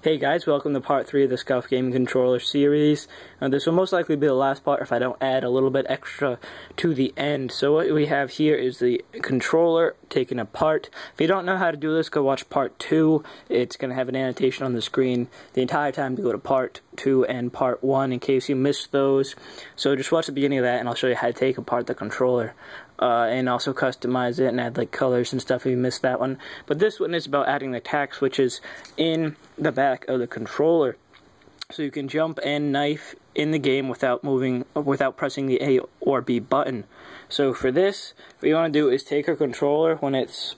Hey guys, welcome to part 3 of the Scuf gaming controller series. This will most likely be the last part if I don't add a little bit extra to the end. So what we have here is the controller taken apart. If you don't know how to do this, go watch part 2. It's going to have an annotation on the screen the entire time to go to part 2 and part 1 in case you missed those. So just watch the beginning of that and I'll show you how to take apart the controller. And also customize it and add like colors and stuff if you missed that one. But this one is about adding the tack switches in the back of the controller, so you can jump and knife in the game without pressing the A or B button. So for this, what you want to do is take your controller when it's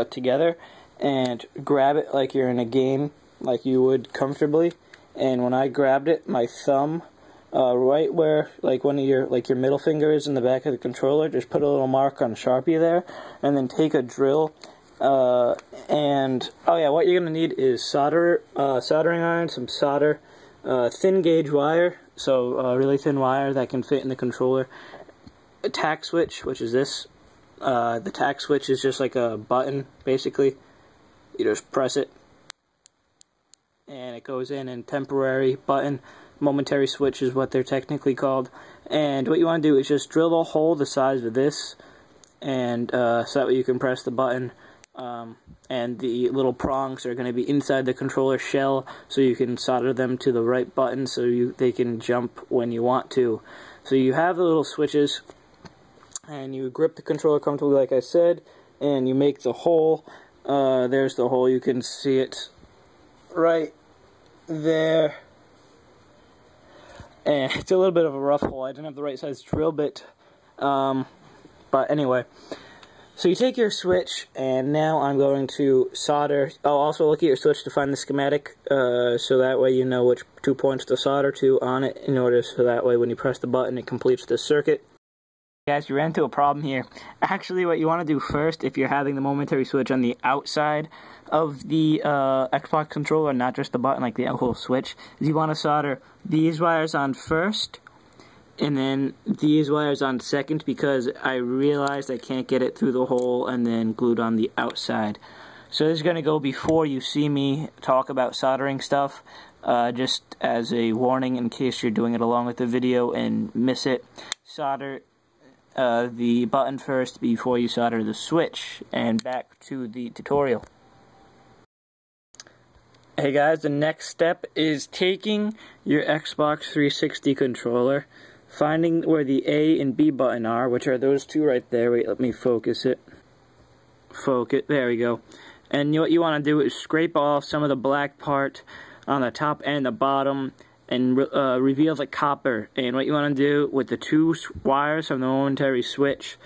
together and grab it like you're in a game, like you would comfortably. And when I grabbed it, my thumb right where like one of your middle finger is in the back of the controller, just put a little mark on Sharpie there, and then take a drill. And oh yeah, what you're gonna need is soldering iron, some solder, thin gauge wire, so really thin wire that can fit in the controller. A tack switch, which is this. The tack switch is just like a button, basically. You just press it, and it goes in temporary button. Momentary switch is what they're technically called. And what you want to do is just drill a hole the size of this, and so that way you can press the button. And the little prongs are going to be inside the controller shell, so you can solder them to the right button so they can jump when you want to. So you have the little switches, and you grip the controller comfortably like I said, and you make the hole. There's the hole, you can see it right there. And it's a little bit of a rough hole. I didn't have the right size drill bit. But anyway. So you take your switch, and now I'm going to solder. Oh, also look at your switch to find the schematic, so that way you know which 2 points to solder to on it, in order so that way when you press the button it completes the circuit. Guys, you ran into a problem here. Actually, what you want to do first, if you're having the momentary switch on the outside of the Xbox controller, not just the button, like the whole switch, is you want to solder these wires on first, and then these wires on second, because I realized I can't get it through the hole and then glued on the outside. So this is going to go before you see me talk about soldering stuff, just as a warning in case you're doing it along with the video and miss it. Solder the button first before you solder the switch, and back to the tutorial. Hey guys, the next step is taking your Xbox 360 controller, finding where the A and B button are, which are those two right there. Wait, let me focus it. Focus, there we go. And what you want to do is scrape off some of the black part on the top and the bottom, and reveal the copper. And what you want to do with the two wires from the momentary switch,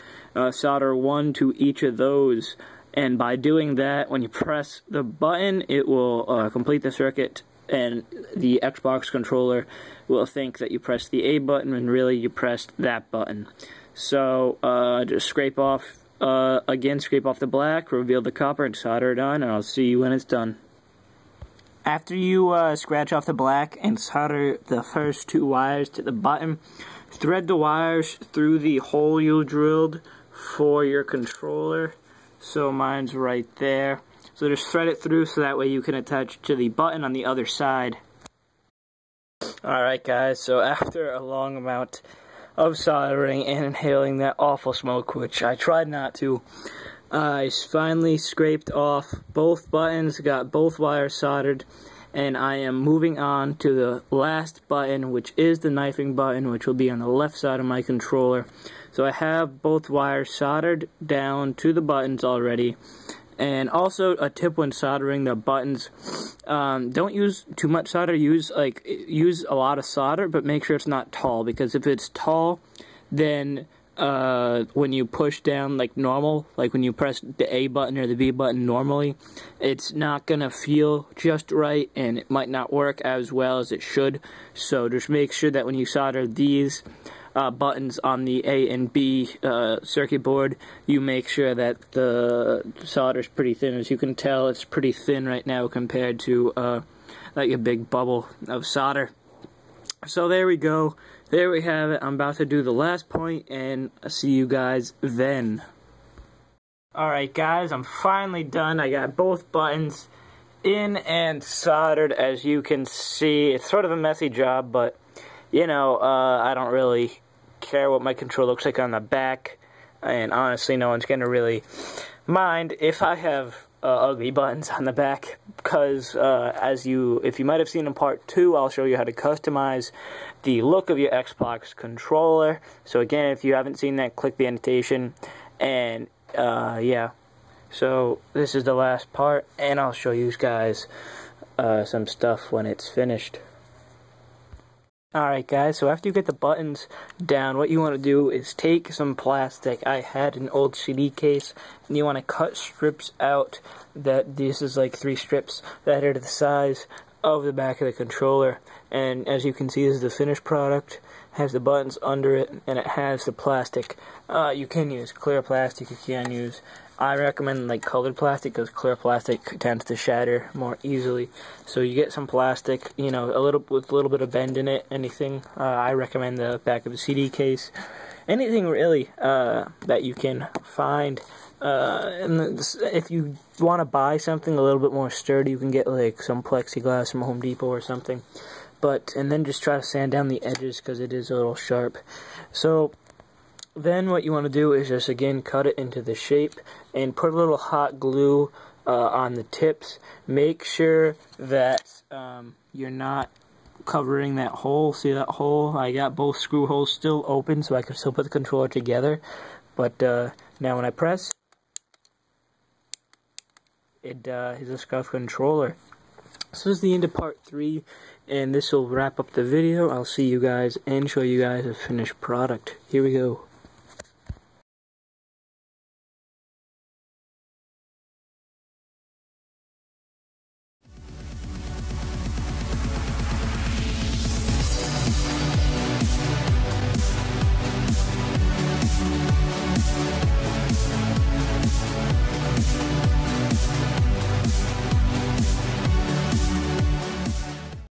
solder one to each of those. And by doing that, when you press the button, it will complete the circuit, and the Xbox controller will think that you pressed the A button when really you pressed that button. So just scrape off the black, reveal the copper, and solder it on, and I'll see you when it's done. After you scratch off the black and solder the first two wires to the button, thread the wires through the hole you drilled for your controller. So mine's right there. So just thread it through so that way you can attach to the button on the other side. Alright guys, so after a long amount of soldering and inhaling that awful smoke, which I tried not to, I finally scraped off both buttons, got both wires soldered, and I am moving on to the last button, which is the knifing button, which will be on the left side of my controller. So I have both wires soldered down to the buttons already. And also a tip when soldering the buttons, don't use too much solder, use a lot of solder, but make sure it's not tall, because if it's tall, then when you push down like normal, like when you press the A button or the B button normally, it's not gonna feel just right, and it might not work as well as it should. So just make sure that when you solder these buttons on the A and B circuit board, you make sure that the solder is pretty thin. As you can tell, it's pretty thin right now compared to like a big bubble of solder. So there we go. There we have it. I'm about to do the last point, and I'll see you guys then. Alright guys, I'm finally done. I got both buttons in and soldered, as you can see. It's sort of a messy job, but, you know, I don't really care what my controller looks like on the back, and honestly, no one's gonna really mind if I have ugly buttons on the back, because if you might have seen in part 2, I'll show you how to customize the look of your Xbox controller. So again, if you haven't seen that, click the annotation, and yeah. So this is the last part, and I'll show you guys some stuff when it's finished. Alright guys, so after you get the buttons down, what you want to do is take some plastic. I had an old CD case, and you want to cut strips out. This is like 3 strips that are the size of the back of the controller. And as you can see, this is the finished product. It has the buttons under it, and it has the plastic. You can use clear plastic, you can use... I recommend like colored plastic, because clear plastic tends to shatter more easily. So you get some plastic, you know, with a little bit of bend in it. Anything. I recommend the back of the CD case. Anything really that you can find. And if you want to buy something a little bit more sturdy, you can get like some plexiglass from Home Depot or something. And then just try to sand down the edges, because it is a little sharp. So then what you want to do is just again cut it into the shape and put a little hot glue on the tips. Make sure that you're not covering that hole. See that hole? I got both screw holes still open, so I can still put the controller together. But now when I press, it is a Scuf controller. So this is the end of part 3, and this will wrap up the video. I'll see you guys and show you guys a finished product. Here we go.